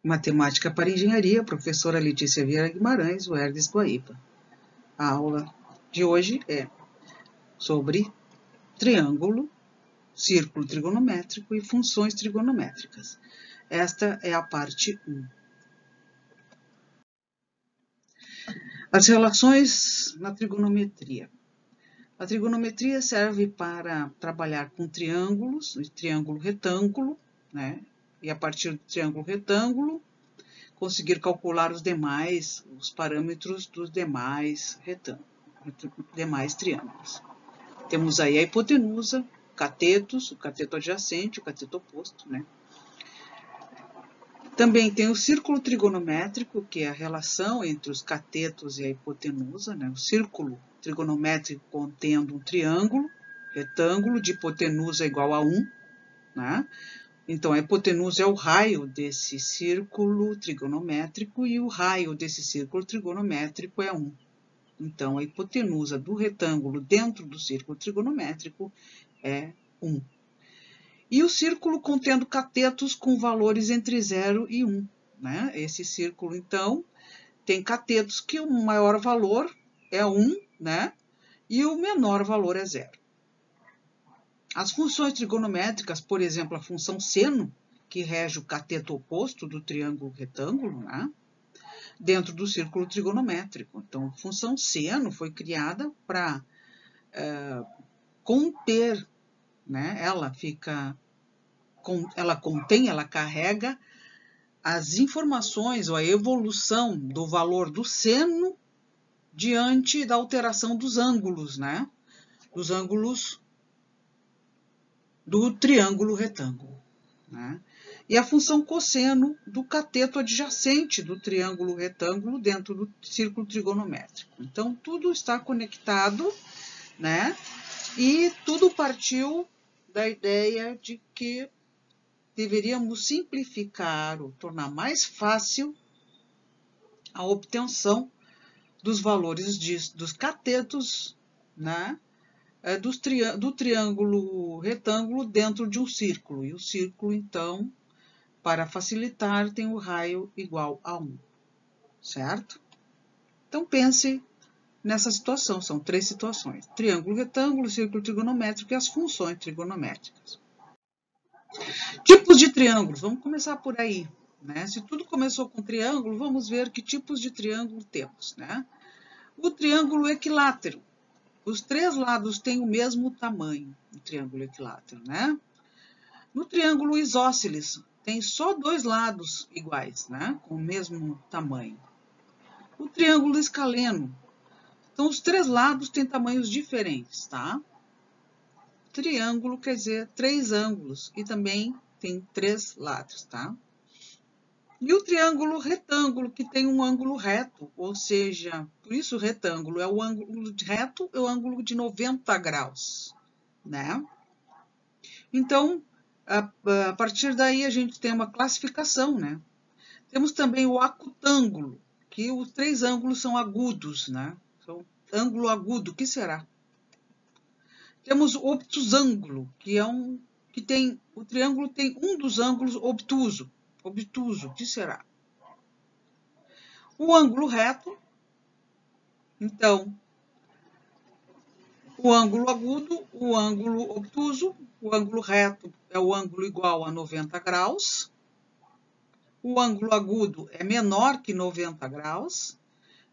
Matemática para Engenharia, professora Letícia Vieira Guimarães, UERGS Guaíba. A aula de hoje é sobre triângulo, círculo trigonométrico e funções trigonométricas. Esta é a parte 1. As relações na trigonometria. A trigonometria serve para trabalhar com triângulos, triângulo retângulo, né? E a partir do triângulo retângulo, conseguir calcular os parâmetros dos demais retângulos, demais triângulos. Temos aí a hipotenusa, catetos, o cateto adjacente, o cateto oposto, né? Também tem o círculo trigonométrico, que é a relação entre os catetos e a hipotenusa, né? O círculo trigonométrico contendo um triângulo, retângulo de hipotenusa igual a 1, né? Então, a hipotenusa é o raio desse círculo trigonométrico e o raio desse círculo trigonométrico é 1. Então, a hipotenusa do retângulo dentro do círculo trigonométrico é 1. E o círculo contendo catetos com valores entre 0 e 1. Né? Esse círculo, então, tem catetos que o maior valor é 1, né? E o menor valor é 0. As funções trigonométricas, por exemplo, a função seno, que rege o cateto oposto do triângulo retângulo, né? Dentro do círculo trigonométrico. Então, a função seno foi criada para conter, né? Ela carrega as informações ou a evolução do valor do seno diante da alteração dos ângulos, né? Dos ângulos do triângulo retângulo, né? E a função cosseno do cateto adjacente do triângulo retângulo dentro do círculo trigonométrico. Então, tudo está conectado, né? E tudo partiu da ideia de que deveríamos simplificar ou tornar mais fácil a obtenção dos valores dos catetos, né? Do triângulo retângulo dentro de um círculo. E o círculo, então, para facilitar, tem o raio igual a 1, certo? Então, pense nessa situação. São 3 situações. Triângulo retângulo, círculo trigonométrico e as funções trigonométricas. Tipos de triângulos. Vamos começar por aí, né? Se tudo começou com triângulo, vamos ver que tipos de triângulo temos, né? O triângulo equilátero. Os 3 lados têm o mesmo tamanho, o triângulo equilátero, né? No triângulo isósceles, tem só 2 lados iguais, né? Com o mesmo tamanho. O triângulo escaleno. Então, os 3 lados têm tamanhos diferentes, tá? Triângulo quer dizer 3 ângulos e também tem 3 lados, tá? E o triângulo retângulo, que tem um ângulo reto, ou seja, por isso retângulo é o ângulo reto, é o ângulo de 90 graus, né? Então, a partir daí a gente tem uma classificação, né? Temos também o acutângulo, que os 3 ângulos são agudos, né? Então, ângulo agudo, o que será? Temos o obtusângulo, que tem, o triângulo tem um dos ângulos obtuso. Obtuso, o que será? O ângulo reto, então, o ângulo agudo, o ângulo obtuso, o ângulo reto é o ângulo igual a 90 graus, o ângulo agudo é menor que 90 graus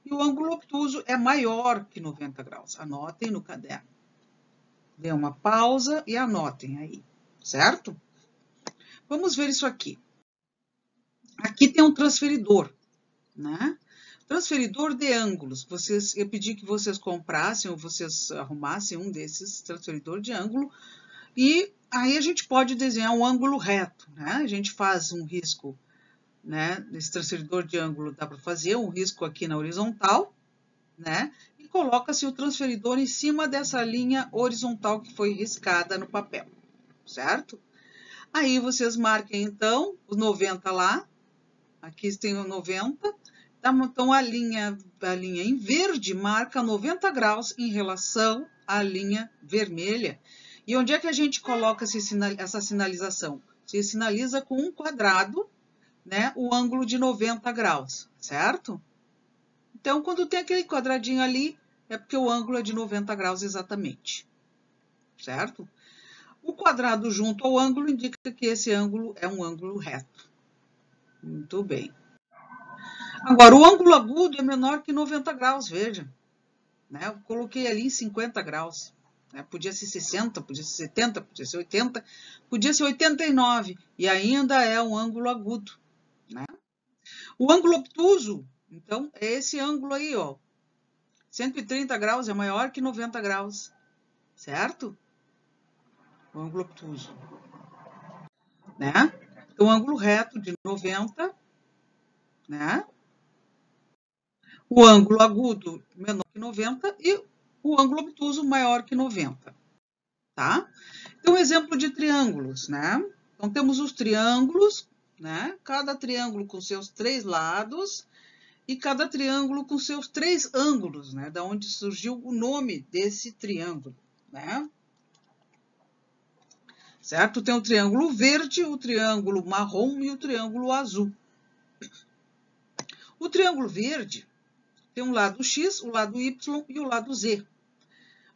e o ângulo obtuso é maior que 90 graus. Anotem no caderno. Dê uma pausa e anotem aí, certo? Vamos ver isso aqui. Aqui tem um transferidor, né? Transferidor de ângulos. Eu pedi que vocês comprassem ou vocês arrumassem um desses transferidor de ângulo e aí a gente pode desenhar um ângulo reto, né? A gente faz um risco, né? Nesse transferidor de ângulo dá para fazer um risco aqui na horizontal, né? E coloca-se o transferidor em cima dessa linha horizontal que foi riscada no papel, certo? Aí vocês marquem então os 90 lá. Aqui tem o 90. Então, a linha em verde marca 90 graus em relação à linha vermelha. E onde é que a gente coloca essa sinalização? Se sinaliza com um quadrado, né, o ângulo de 90 graus, certo? Então, quando tem aquele quadradinho ali, é porque o ângulo é de 90 graus exatamente, certo? O quadrado junto ao ângulo indica que esse ângulo é um ângulo reto. Muito bem. Agora, o ângulo agudo é menor que 90 graus, veja. Né? Eu coloquei ali em 50 graus. Né? Podia ser 60, podia ser 70, podia ser 80, podia ser 89. E ainda é um ângulo agudo. Né? O ângulo obtuso, então, é esse ângulo aí, ó. 130 graus é maior que 90 graus. Certo? O ângulo obtuso. Né? Então, o ângulo reto de 90, né? O ângulo agudo menor que 90 e o ângulo obtuso maior que 90, tá? Então, exemplo de triângulos, né? Então, temos os triângulos, né? Cada triângulo com seus 3 lados e cada triângulo com seus 3 ângulos, né? Da onde surgiu o nome desse triângulo, né? Certo? Tem o triângulo verde, o triângulo marrom e o triângulo azul. O triângulo verde tem um lado X, o lado Y e o lado Z.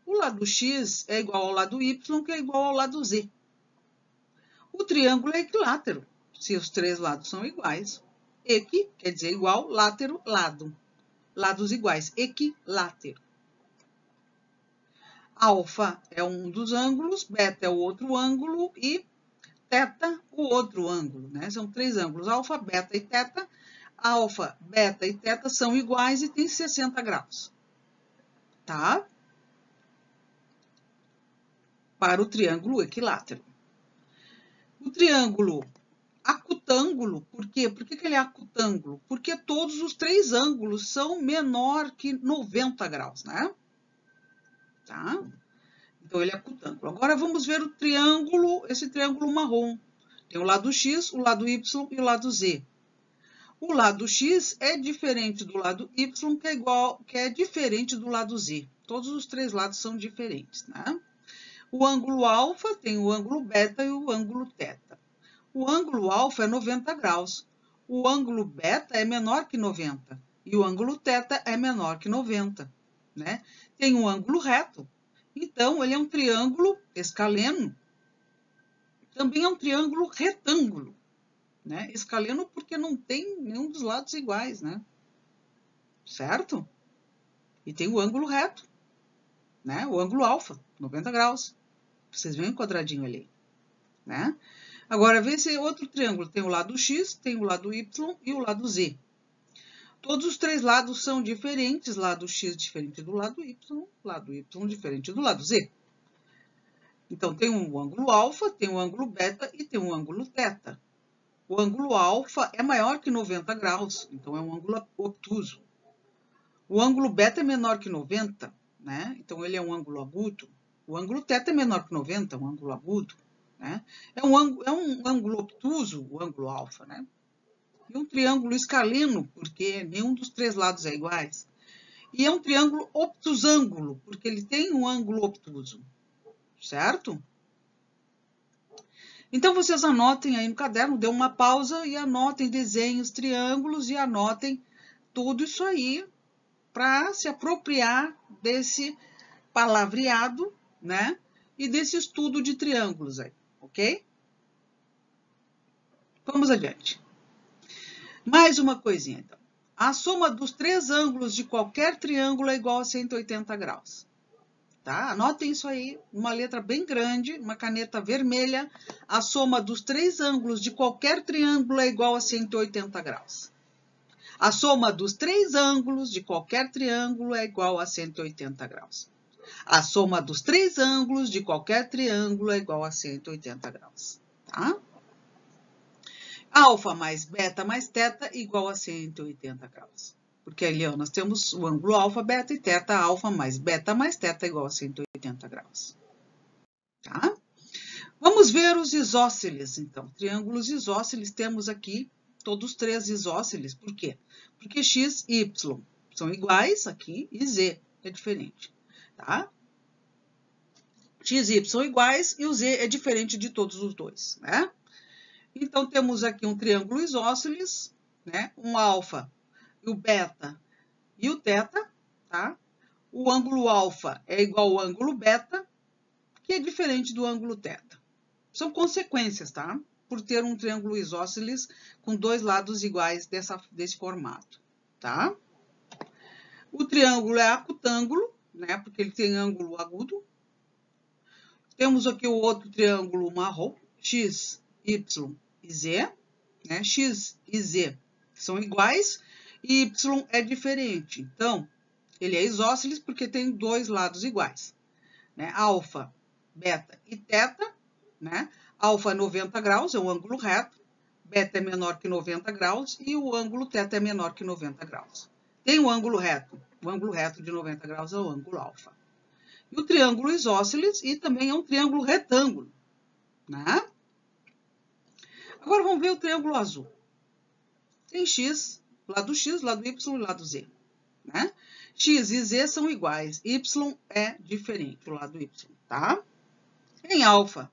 O lado X é igual ao lado Y, que é igual ao lado Z. O triângulo é equilátero, se os 3 lados são iguais. Equi quer dizer igual, látero, lado. Lados iguais, equilátero. Alfa é um dos ângulos, beta é o outro ângulo e teta o outro ângulo, né? São 3 ângulos, alfa, beta e teta. Alfa, beta e teta são iguais e tem 60 graus. Tá? Para o triângulo equilátero. O triângulo acutângulo, por quê? Por que ele é acutângulo? Porque todos os 3 ângulos são menor que 90 graus, né? Tá? Então, ele é acutângulo. Agora, vamos ver o triângulo, esse triângulo marrom. Tem o lado X, o lado Y e o lado Z. O lado X é diferente do lado Y, que é diferente do lado Z. Todos os 3 lados são diferentes, né? O ângulo alfa tem o ângulo beta e o ângulo teta. O ângulo alfa é 90 graus. O ângulo beta é menor que 90. E o ângulo teta é menor que 90. Né? Tem um ângulo reto. Então, ele é um triângulo escaleno. Também é um triângulo retângulo. Né? Escaleno porque não tem nenhum dos lados iguais. Né? Certo? E tem o ângulo reto. Né? O ângulo alfa, 90 graus. Vocês veem o quadradinho ali. Né? Agora, vê esse outro triângulo. Tem o lado X, tem o lado Y e o lado Z. Todos os 3 lados são diferentes. Lado X diferente do lado Y diferente do lado Z. Então, tem um ângulo alfa, tem um ângulo beta e tem um ângulo teta. O ângulo alfa é maior que 90 graus, então é um ângulo obtuso. O ângulo beta é menor que 90, né? Então ele é um ângulo agudo. O ângulo teta é menor que 90, um ângulo agudo. Né? É um ângulo obtuso, o ângulo alfa, né? E um triângulo escaleno, porque nenhum dos 3 lados é iguais. E é um triângulo obtusângulo, porque ele tem um ângulo obtuso. Certo? Então, vocês anotem aí no caderno, dê uma pausa e anotem, desenhem os triângulos e anotem tudo isso aí para se apropriar desse palavreado, né? E desse estudo de triângulos aí, ok? Vamos adiante. Mais uma coisinha, então. A soma dos 3 ângulos de qualquer triângulo é igual a 180 graus. Tá? Anotem isso aí, uma letra bem grande, uma caneta vermelha. A soma dos 3 ângulos de qualquer triângulo é igual a 180 graus. A soma dos 3 ângulos de qualquer triângulo é igual a 180 graus. A soma dos 3 ângulos de qualquer triângulo é igual a 180 graus. Tá? Alfa mais beta mais teta igual a 180 graus. Porque ali ó, nós temos o ângulo alfa, beta e teta, alfa mais teta igual a 180 graus. Tá? Vamos ver os isósceles, então. Triângulos isósceles, temos aqui todos 3 isósceles. Por quê? Porque x e y são iguais aqui e z é diferente. Tá? X e y são iguais e o z é diferente de todos os dois. Né? Então, temos aqui um triângulo isósceles, né? Um alfa, o beta e o teta, tá? O ângulo alfa é igual ao ângulo beta, que é diferente do ângulo teta. São consequências, tá? Por ter um triângulo isósceles com dois lados iguais desse formato, tá? O triângulo é acutângulo, né? Porque ele tem ângulo agudo. Temos aqui o outro triângulo marrom, X, Y e Z, né? X e Z são iguais e Y é diferente. Então, ele é isósceles porque tem dois lados iguais, né? Alfa, beta e teta, né? Alfa é 90 graus, é um ângulo reto, beta é menor que 90 graus e o ângulo teta é menor que 90 graus. Tem o ângulo reto de 90 graus é o ângulo alfa. E o triângulo isósceles e também é um triângulo retângulo, né? Agora vamos ver o triângulo azul. Tem X, lado Y e lado Z, né? X e Z são iguais, Y é diferente, o lado Y, tá? Em alfa,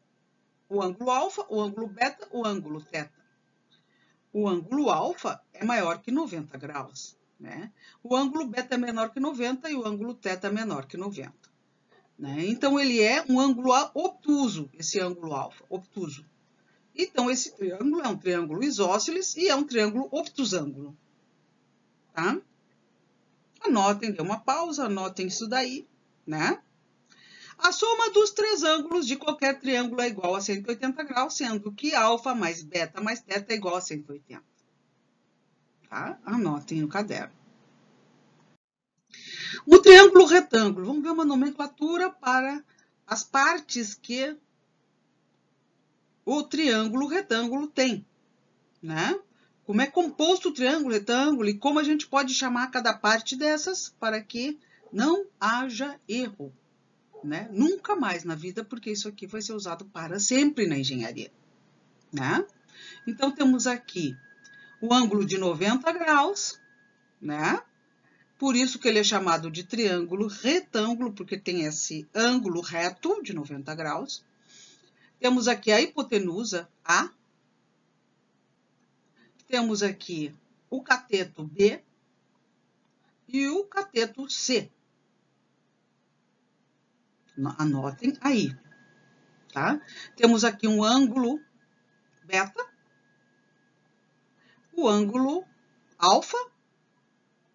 o ângulo beta, o ângulo teta. O ângulo alfa é maior que 90 graus, né? O ângulo beta é menor que 90 e o ângulo teta é menor que 90. Né? Então, ele é um ângulo obtuso, esse ângulo alfa, obtuso. Então, esse triângulo é um triângulo isósceles e é um triângulo obtusângulo. Tá? Anotem, dê uma pausa, anotem isso daí, né? A soma dos três ângulos de qualquer triângulo é igual a 180 graus, sendo que alfa mais beta mais teta é igual a 180. Tá? Anotem no caderno. O triângulo retângulo. Vamos ver uma nomenclatura para as partes que o triângulo retângulo tem, né? Como é composto o triângulo retângulo e como a gente pode chamar cada parte dessas para que não haja erro, né? Nunca mais na vida, porque isso aqui vai ser usado para sempre na engenharia, né? Então, temos aqui o ângulo de 90 graus, né? Por isso que ele é chamado de triângulo retângulo, porque tem esse ângulo reto de 90 graus. Temos aqui a hipotenusa A. Temos aqui o cateto B e o cateto C. Anotem aí, tá? Temos aqui um ângulo beta, o ângulo alfa,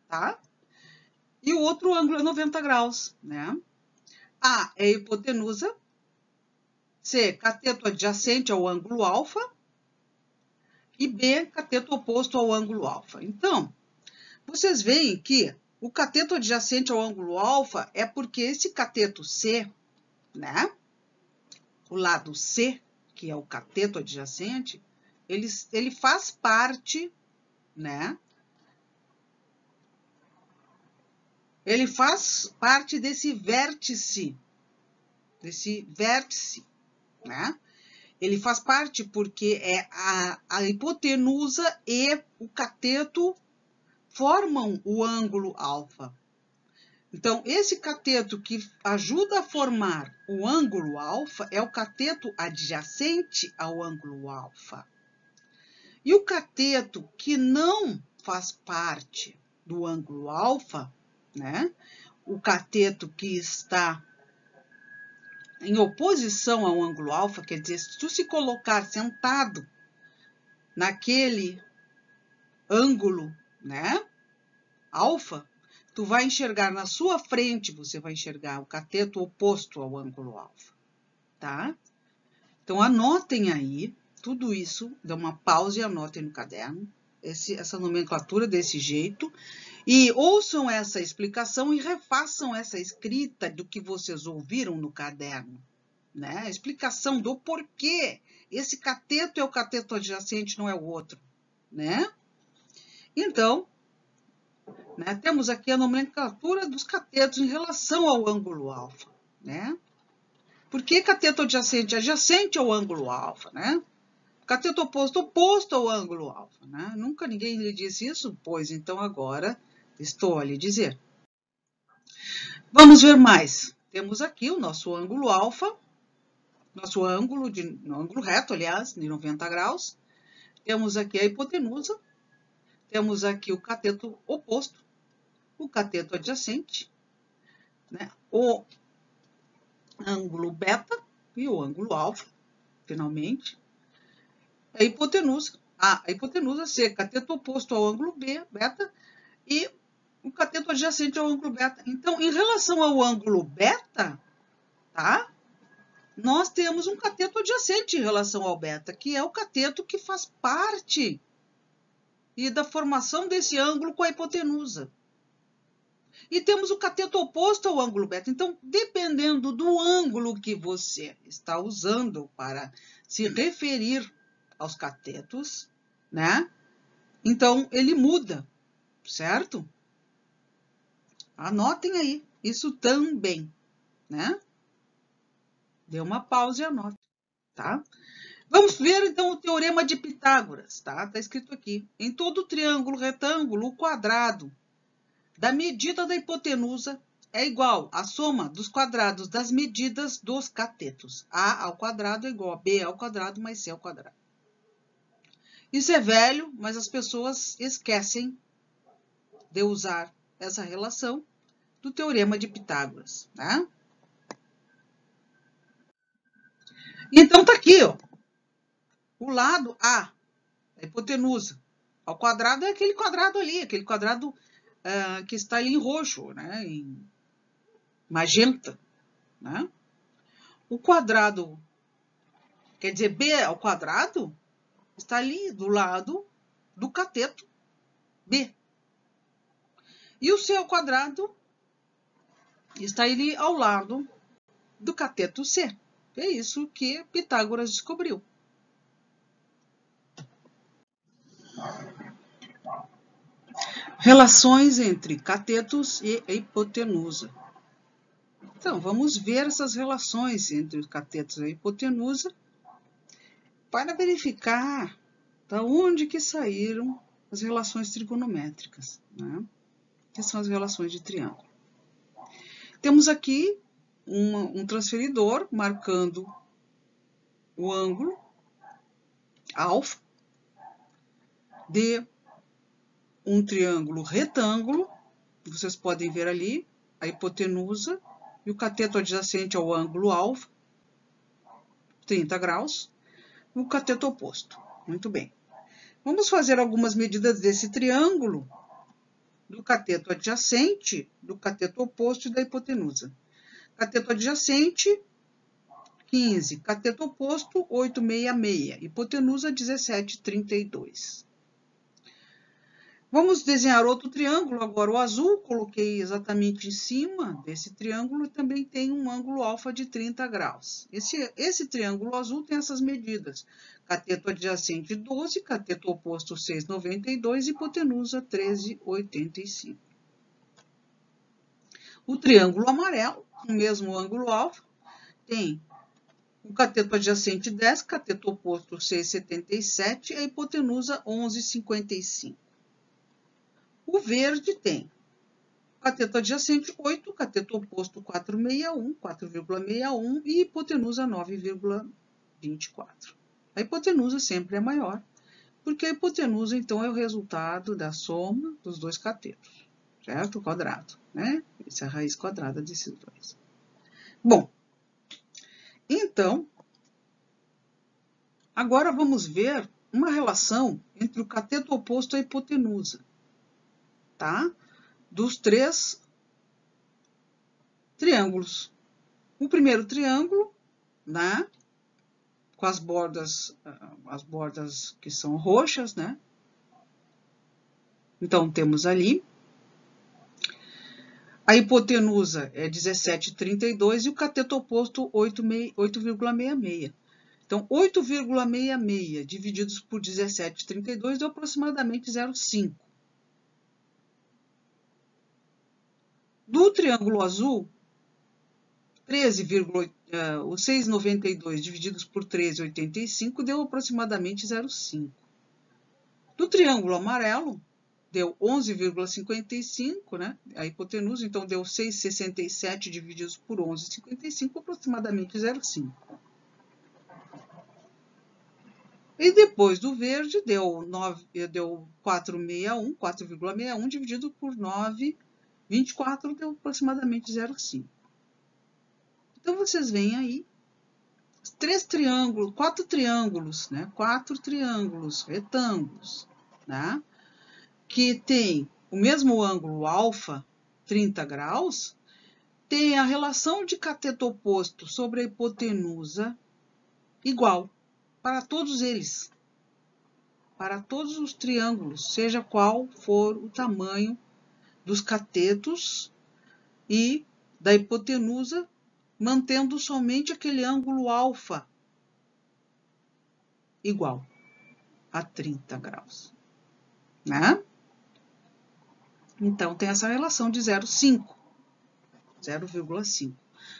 tá? E o outro ângulo é 90 graus, né? A é hipotenusa, C, cateto adjacente ao ângulo alfa, e B, cateto oposto ao ângulo alfa. Então, vocês veem que o cateto adjacente ao ângulo alfa é porque esse cateto C, né? O lado C, que é o cateto adjacente, ele faz parte, né? Ele faz parte desse vértice, né? Ele faz parte porque é a hipotenusa e o cateto formam o ângulo alfa. Então, esse cateto que ajuda a formar o ângulo alfa é o cateto adjacente ao ângulo alfa. E o cateto que não faz parte do ângulo alfa, né? O cateto que está em oposição ao ângulo alfa, quer dizer, se tu se colocar sentado naquele ângulo, né, alfa, tu vai enxergar na sua frente, você vai enxergar o cateto oposto ao ângulo alfa, tá? Então, anotem aí tudo isso, dê uma pausa e anotem no caderno essa nomenclatura desse jeito e ouçam essa explicação e refaçam essa escrita do que vocês ouviram no caderno, né? A explicação do porquê esse cateto é o cateto adjacente, não é o outro, né? Então, né, temos aqui a nomenclatura dos catetos em relação ao ângulo alfa, né? Por que cateto adjacente? Adjacente ao ângulo alfa, né? Cateto oposto ao ângulo alfa, né? Nunca ninguém lhe disse isso? Pois então agora estou a lhe dizer. Vamos ver mais. Temos aqui o nosso ângulo alfa, nosso ângulo reto, aliás, de 90 graus. temos aqui a hipotenusa, temos aqui o cateto oposto, o cateto adjacente, né? O ângulo beta e o ângulo alfa, finalmente. A hipotenusa ser cateto oposto ao ângulo beta e o cateto adjacente ao ângulo beta. Então, em relação ao ângulo beta, tá? Nós temos um cateto adjacente em relação ao beta, que é o cateto que faz parte e da formação desse ângulo com a hipotenusa. E temos o cateto oposto ao ângulo beta. Então, dependendo do ângulo que você está usando para se referir aos catetos, né? Então, ele muda, certo? Anotem aí, isso também, né? Dê uma pausa e anote, tá? Vamos ver, então, o teorema de Pitágoras, tá? Tá escrito aqui. Em todo triângulo retângulo, o quadrado da medida da hipotenusa é igual à soma dos quadrados das medidas dos catetos. A ao quadrado é igual a B ao quadrado mais C ao quadrado. Isso é velho, mas as pessoas esquecem de usar essa relação do teorema de Pitágoras, né? Então, tá aqui, ó. O lado A, a hipotenusa, ao quadrado é aquele quadrado ali, aquele quadrado que está ali em roxo, né? Em magenta, né? O quadrado, quer dizer, B ao quadrado, está ali do lado do cateto B. E o C ao quadrado está ali ao lado do cateto C. É isso que Pitágoras descobriu. Relações entre catetos e hipotenusa. Então, vamos ver essas relações entre os catetos e a hipotenusa para verificar da onde que saíram as relações trigonométricas, né? Que são as relações de triângulo. Temos aqui um transferidor marcando o ângulo alfa de um triângulo retângulo. Vocês podem ver ali a hipotenusa e o cateto adjacente ao ângulo alfa, 30 graus, e o cateto oposto. Muito bem. Vamos fazer algumas medidas desse triângulo, do cateto adjacente, do cateto oposto e da hipotenusa. Cateto adjacente, 15. Cateto oposto, 866. Hipotenusa, 1732. Vamos desenhar outro triângulo, agora o azul, coloquei exatamente em cima desse triângulo e também tem um ângulo alfa de 30 graus. Esse triângulo azul tem essas medidas. Cateto adjacente 12, cateto oposto 6,92 e hipotenusa 13,85. O triângulo amarelo, o mesmo ângulo alfa, tem o cateto adjacente 10, cateto oposto 6,77 e a hipotenusa 11,55. O verde tem cateto adjacente 8, cateto oposto 4,61 e hipotenusa 9,24. A hipotenusa sempre é maior, porque a hipotenusa, então, é o resultado da soma dos dois catetos, certo? O quadrado, né? Essa é a raiz quadrada desses dois. Bom, então, agora vamos ver uma relação entre o cateto oposto e a hipotenusa, tá? Dos três triângulos. O primeiro triângulo, né? Com as bordas que são roxas, né? Então, temos ali. A hipotenusa é 17,32 e o cateto oposto 8,66. Então, 8,66 divididos por 17,32 deu aproximadamente 0,5. Do triângulo azul, 6,92 divididos por 13,85 deu aproximadamente 0,5. Do triângulo amarelo, deu 11,55, né? A hipotenusa, então deu 6,67 divididos por 11,55, aproximadamente 0,5. E depois do verde deu 4,61 dividido por 9,24 deu aproximadamente 0,5. Então, vocês veem aí quatro triângulos, né? 4 triângulos retângulos, né? Que tem o mesmo ângulo alfa, 30 graus, tem a relação de cateto oposto sobre a hipotenusa igual para todos eles, para todos os triângulos, seja qual for o tamanho dos catetos e da hipotenusa, mantendo somente aquele ângulo alfa igual a 30 graus, né? Então, tem essa relação de 0,5.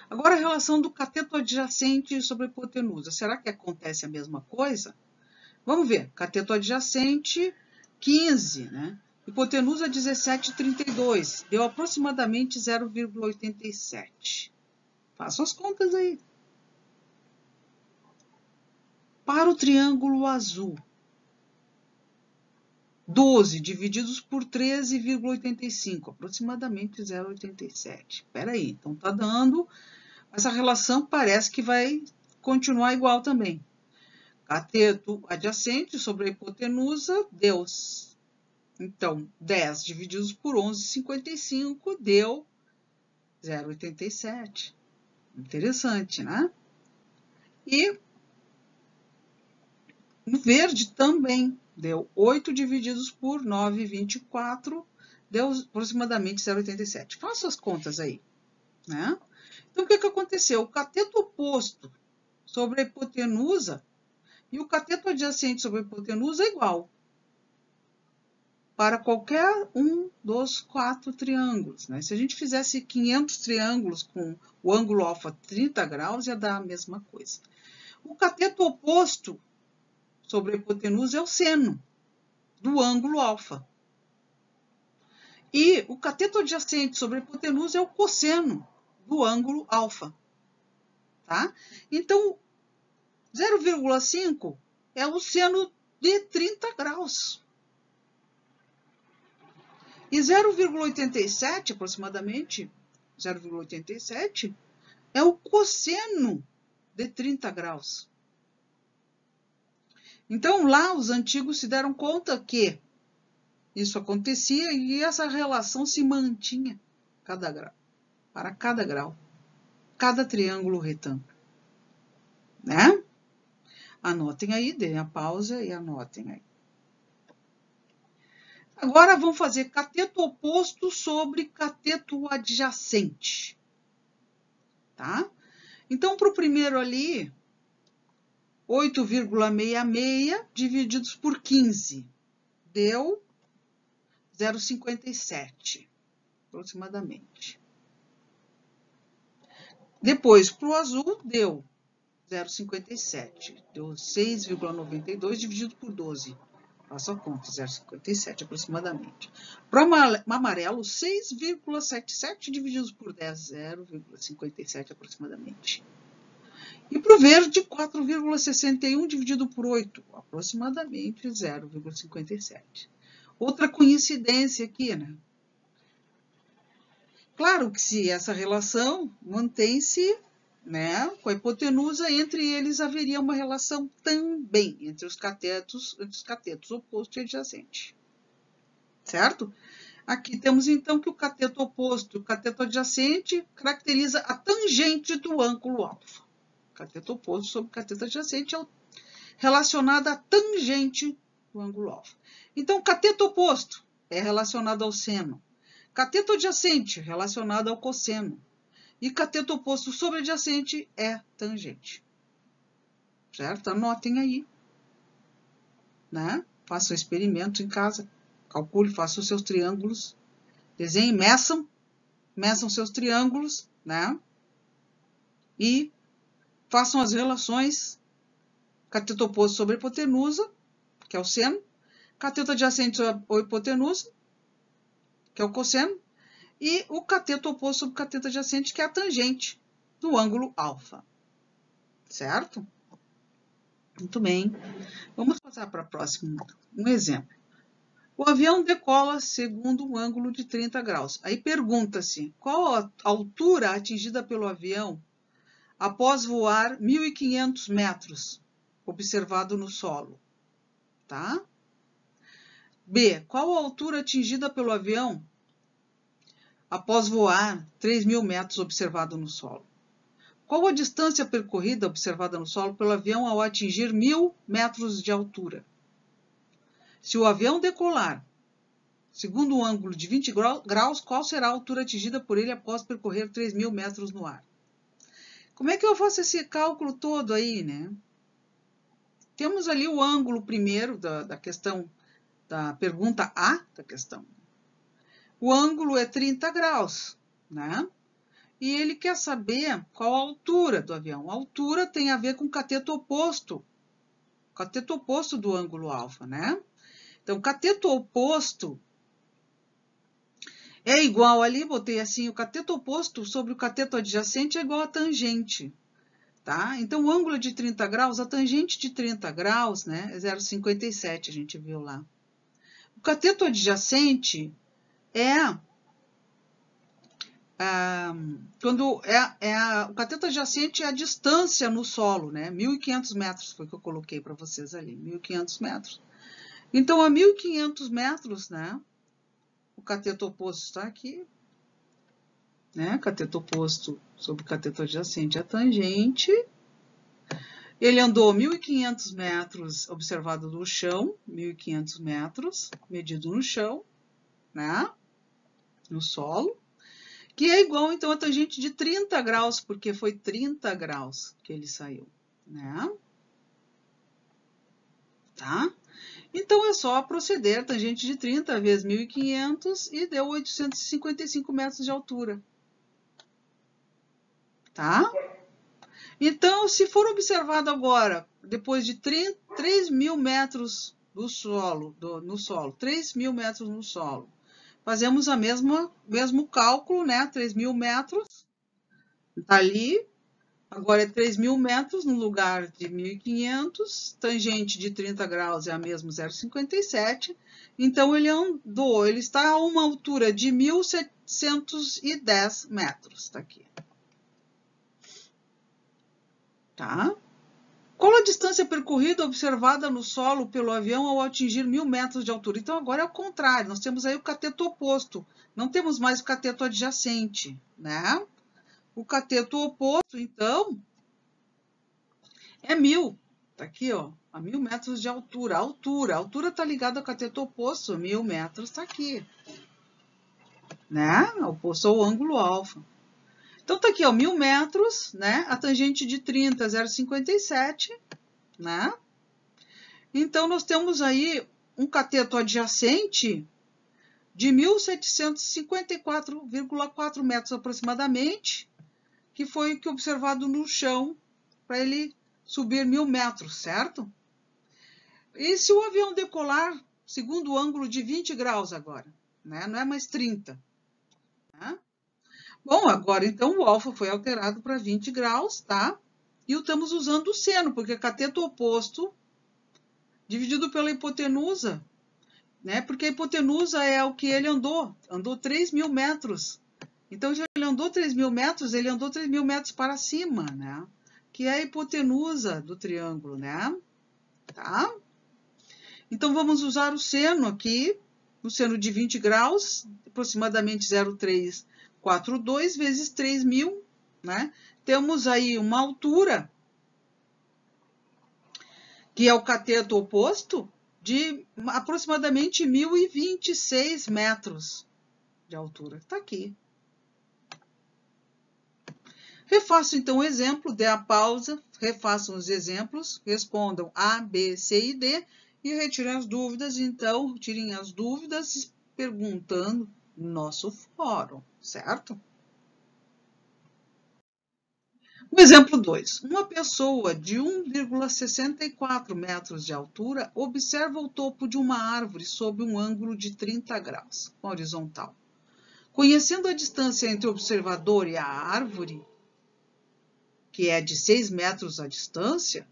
Agora, a relação do cateto adjacente sobre a hipotenusa. Será que acontece a mesma coisa? Vamos ver. Cateto adjacente, 15, né? Hipotenusa, 17,32. Deu aproximadamente 0,87. Façam as contas aí. Para o triângulo azul, 12 divididos por 13,85, aproximadamente 0,87. Espera aí, então tá dando... Essa relação parece que vai continuar igual também. Cateto adjacente sobre a hipotenusa deu... Então, 10 divididos por 11,55 deu 0,87. Interessante, né? E no verde também deu 8 divididos por 9,24, deu aproximadamente 0,87. Faça as contas aí, né? Então, o que aconteceu? O cateto oposto sobre a hipotenusa e o cateto adjacente sobre a hipotenusa é igual para qualquer um dos 4 triângulos, né? Se a gente fizesse 500 triângulos com o ângulo alfa 30 graus, ia dar a mesma coisa. O cateto oposto sobre a hipotenusa é o seno do ângulo alfa. E o cateto adjacente sobre a hipotenusa é o cosseno do ângulo alfa. Tá? Então, 0,5 é o seno de 30 graus. E 0,87, aproximadamente, 0,87 é o cosseno de 30 graus. Então, lá os antigos se deram conta que isso acontecia e essa relação se mantinha para cada grau, cada triângulo retângulo, né? Anotem aí, deem a pausa e anotem aí. Agora vamos fazer cateto oposto sobre cateto adjacente, tá? Então, para o primeiro ali, 8,66 divididos por 15 deu 0,57, aproximadamente. Depois, para o azul, deu 0,57. Deu 6,92 dividido por 12. Faça a conta, 0,57 aproximadamente. Para o amarelo, 6,77 divididos por 10, 0,57 aproximadamente. E para o verde, 4,61 dividido por 8, aproximadamente 0,57. Outra coincidência aqui, né? Claro que se essa relação mantém-se, né, com a hipotenusa, entre eles haveria uma relação também entre os catetos oposto e adjacente. Certo? Aqui temos então que o cateto oposto e o cateto adjacente caracteriza a tangente do ângulo alfa. O cateto oposto sobre o cateto adjacente é relacionado à tangente do ângulo alfa. Então, o cateto oposto é relacionado ao seno. Cateto adjacente relacionado ao cosseno. E cateto oposto sobre adjacente é tangente. Certo? Anotem aí. Né? Façam o experimento em casa. Calcule, façam os seus triângulos. Desenhem, meçam seus triângulos, né? E façam as relações cateto oposto sobre a hipotenusa, que é o seno, cateto adjacente sobre a hipotenusa, que é o cosseno, e o cateto oposto sobre o cateto adjacente, que é a tangente do ângulo alfa. Certo? Muito bem. Vamos passar para o próximo. Um exemplo. O avião decola segundo um ângulo de 30 graus. Aí pergunta-se, qual a altura atingida pelo avião após voar 1.500 metros, observado no solo? Tá? B. Qual a altura atingida pelo avião após voar 3.000 metros, observado no solo? Qual a distância percorrida observada no solo pelo avião ao atingir 1.000 metros de altura? Se o avião decolar segundo um ângulo de 20 graus, qual será a altura atingida por ele após percorrer 3.000 metros no ar? Como é que eu faço esse cálculo todo aí, né? Temos ali o ângulo primeiro da questão, da pergunta A da questão. O ângulo é 30 graus, né? E ele quer saber qual a altura do avião. A altura tem a ver com o cateto oposto do ângulo alfa, né? Então, cateto oposto é igual ali, botei assim, o cateto oposto sobre o cateto adjacente é igual a tangente, tá? Então, o ângulo é de 30 graus, a tangente de 30 graus, né, é 0,57, a gente viu lá. O cateto adjacente o cateto adjacente é a distância no solo, né? 1.500 metros foi que eu coloquei para vocês ali, 1.500 metros. Então, a 1.500 metros, né? O cateto oposto está aqui, né? Cateto oposto sobre o cateto adjacente é a tangente. Ele andou 1.500 metros observado no chão, 1.500 metros medido no chão, né? No solo. Que é igual, então, a tangente de 30 graus, porque foi 30 graus que ele saiu, né? Tá? Então, é só proceder, tangente de 30 vezes 1.500 e deu 855 metros de altura. Tá? Então, se for observado agora, depois de 3.000 metros do solo, no solo, 3.000 metros no solo, fazemos o mesmo cálculo, né? 3.000 metros, tá ali. Agora é 3.000 metros no lugar de 1.500, tangente de 30 graus é a mesma 0,57. Então, ele está a uma altura de 1.710 metros, tá aqui. Tá? Qual a distância percorrida observada no solo pelo avião ao atingir 1.000 metros de altura? Então, agora é o contrário, nós temos aí o cateto oposto, não temos mais o cateto adjacente, né? O cateto oposto, então, é 1.000, tá aqui, ó, a 1.000 metros de altura. A altura está ligada ao cateto oposto, 1.000 metros está aqui, né? Oposto ao ângulo alfa. Então, tá aqui, ó, 1.000 metros, né? A tangente de 30, 0,57, né? Então, nós temos aí um cateto adjacente de 1.754,4 metros aproximadamente, que foi o que observado no chão para ele subir 1.000 metros, certo? E se o avião decolar segundo o ângulo de 20 graus agora, né? Não é mais 30, né? Bom, agora então o alfa foi alterado para 20 graus, tá? E estamos usando o seno, porque é cateto oposto dividido pela hipotenusa, né? Porque a hipotenusa é o que ele andou 3.000 metros. Então, se ele andou 3.000 metros, ele andou 3.000 metros para cima, né? Que é a hipotenusa do triângulo, né? Tá? Então, vamos usar o seno aqui, o seno de 20 graus, aproximadamente 0,342 vezes 3.000, né? Temos aí uma altura, que é o cateto oposto, de aproximadamente 1.026 metros de altura. Está aqui. Refaçam então o exemplo, dê a pausa, refaçam os exemplos, respondam A, B, C e D e retirem as dúvidas. Então, tirem as dúvidas perguntando no nosso fórum, certo? O exemplo 2. Uma pessoa de 1,64 metros de altura observa o topo de uma árvore sob um ângulo de 30 graus, horizontal. Conhecendo a distância entre o observador e a árvore, que é de 6 metros a distância,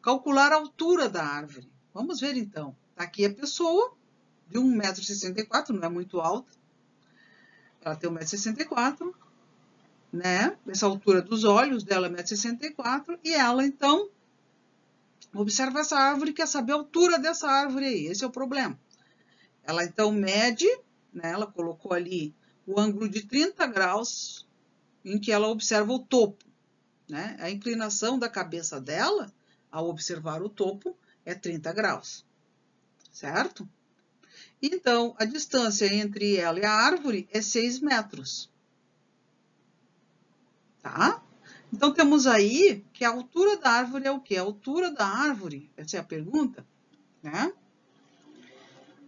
calcular a altura da árvore. Vamos ver então. Aqui a pessoa de 1,64 m, não é muito alta. Ela tem 1,64 m, né? Essa altura dos olhos dela é 1,64 m. E ela, então, observa essa árvore e quer saber a altura dessa árvore aí. Esse é o problema. Ela, então, mede, né? Ela colocou ali o ângulo de 30 graus em que ela observa o topo, né? A inclinação da cabeça dela, ao observar o topo, é 30 graus, certo? Então, a distância entre ela e a árvore é 6 metros, tá? Então, temos aí que a altura da árvore é o quê? A altura da árvore, essa é a pergunta, né?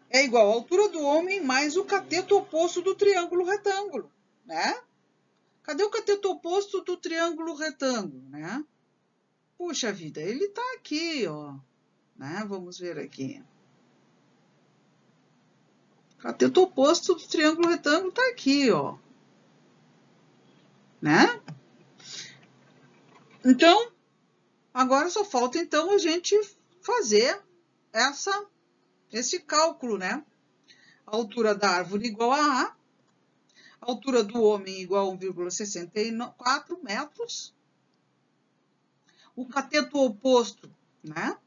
É igual à altura do homem mais o cateto oposto do triângulo retângulo, né? Cadê o cateto oposto do triângulo retângulo, né? Puxa vida, ele tá aqui, ó, né? Vamos ver aqui. O cateto oposto do triângulo retângulo tá aqui, ó, né? Então, agora só falta, então, a gente fazer esse cálculo, né? A altura da árvore igual a A, a altura do homem igual a 1,64 metros. O cateto oposto, né?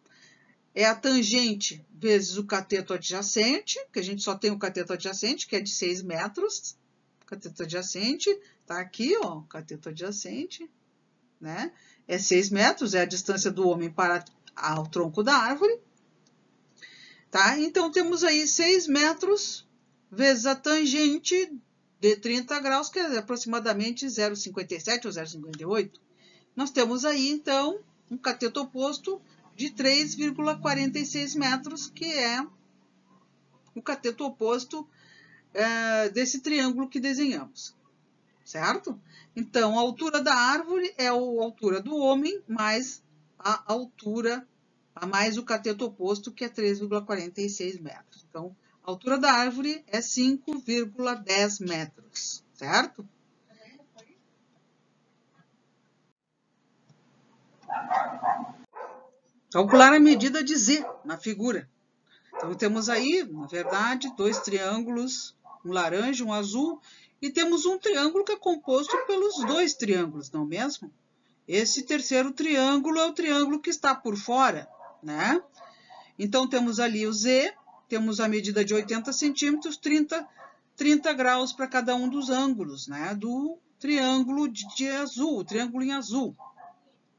É a tangente vezes o cateto adjacente, que a gente só tem o cateto adjacente, que é de 6 metros. O cateto adjacente tá aqui, ó, o cateto adjacente, né? É 6 metros, é a distância do homem para o tronco da árvore. Tá? Então, temos aí 6 metros vezes a tangente de 30 graus, que é aproximadamente 0,57 ou 0,58. Nós temos aí, então, um cateto oposto de 3,46 metros, que é o cateto oposto desse triângulo que desenhamos, certo? Então, a altura da árvore é a altura do homem mais a altura, mais o cateto oposto, que é 3,46 metros. Então, a altura da árvore é 5,10 metros, certo? Calcular a medida de Z na figura. Então, temos aí, na verdade, dois triângulos, um laranja, um azul, e temos um triângulo que é composto pelos dois triângulos, não é mesmo? Esse terceiro triângulo é o triângulo que está por fora, né? Então, temos ali o Z, temos a medida de 80 centímetros, 30 graus para cada um dos ângulos, né? Do triângulo de azul, o triângulo em azul,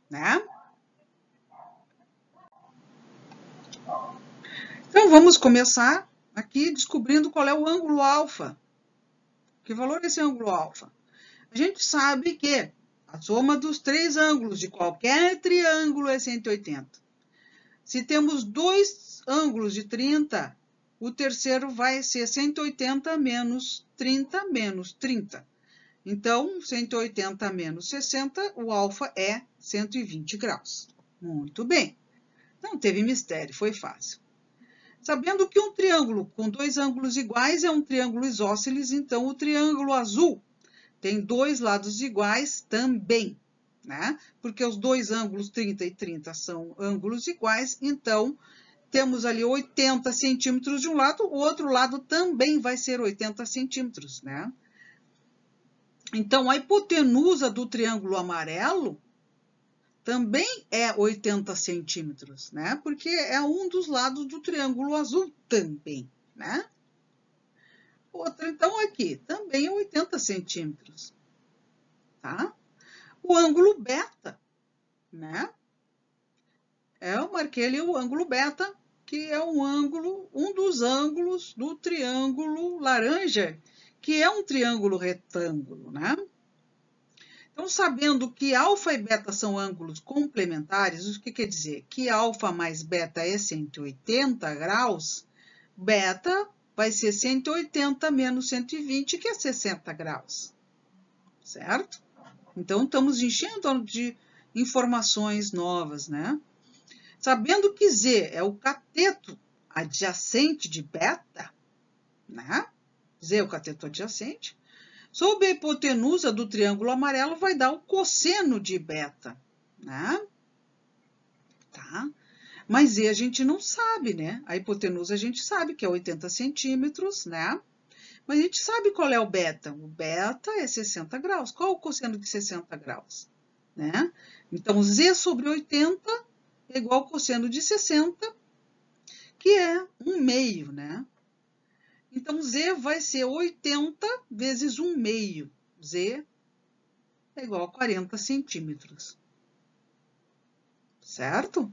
né? Então, vamos começar aqui descobrindo qual é o ângulo alfa. Que valor é esse ângulo alfa? A gente sabe que a soma dos três ângulos de qualquer triângulo é 180. Se temos dois ângulos de 30, o terceiro vai ser 180 menos 30 menos 30. Então, 180 menos 60, o alfa é 120 graus. Muito bem. Não teve mistério, foi fácil. Sabendo que um triângulo com dois ângulos iguais é um triângulo isósceles, então o triângulo azul tem dois lados iguais também, né? Porque os dois ângulos 30 e 30 são ângulos iguais, então temos ali 80 centímetros de um lado, o outro lado também vai ser 80 centímetros, né? Então, a hipotenusa do triângulo amarelo também é 80 centímetros, né? Porque é um dos lados do triângulo azul também, né? Outra, então, aqui, também é 80 centímetros, tá? O ângulo beta, né? Eu marquei ali o ângulo beta, que é um dos ângulos do triângulo laranja, que é um triângulo retângulo, né? Então, sabendo que alfa e beta são ângulos complementares, o que quer dizer? Que alfa mais beta é 180 graus, beta vai ser 180 menos 120, que é 60 graus, certo? Então, estamos enchendo de informações novas, né? Sabendo que Z é o cateto adjacente de beta, né? Z é o cateto adjacente. Sob a hipotenusa do triângulo amarelo vai dar o cosseno de beta, né? Tá? Mas Z a gente não sabe, né? A hipotenusa a gente sabe que é 80 centímetros, né? Mas a gente sabe qual é o beta. O beta é 60 graus. Qual o cosseno de 60 graus? Né? Então, Z sobre 80 é igual ao cosseno de 60, que é 1/2, né? Então, Z vai ser 80 vezes 1/2. Z é igual a 40 centímetros. Certo?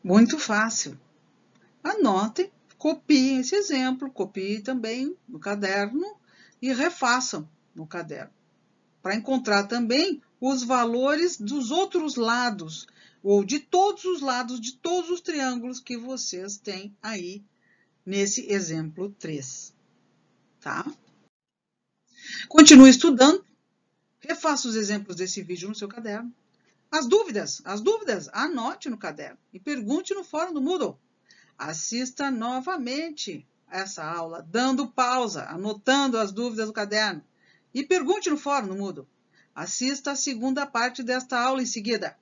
Muito fácil. Anotem, copiem esse exemplo, copiem também no caderno e refaçam no caderno. Para encontrar também os valores dos outros lados, ou de todos os lados de todos os triângulos que vocês têm aí nesse exemplo 3. Tá? Continue estudando, refaça os exemplos desse vídeo no seu caderno. As dúvidas, anote no caderno e pergunte no fórum do Moodle. Assista novamente essa aula, dando pausa, anotando as dúvidas do caderno e pergunte no fórum do Moodle. Assista a segunda parte desta aula em seguida.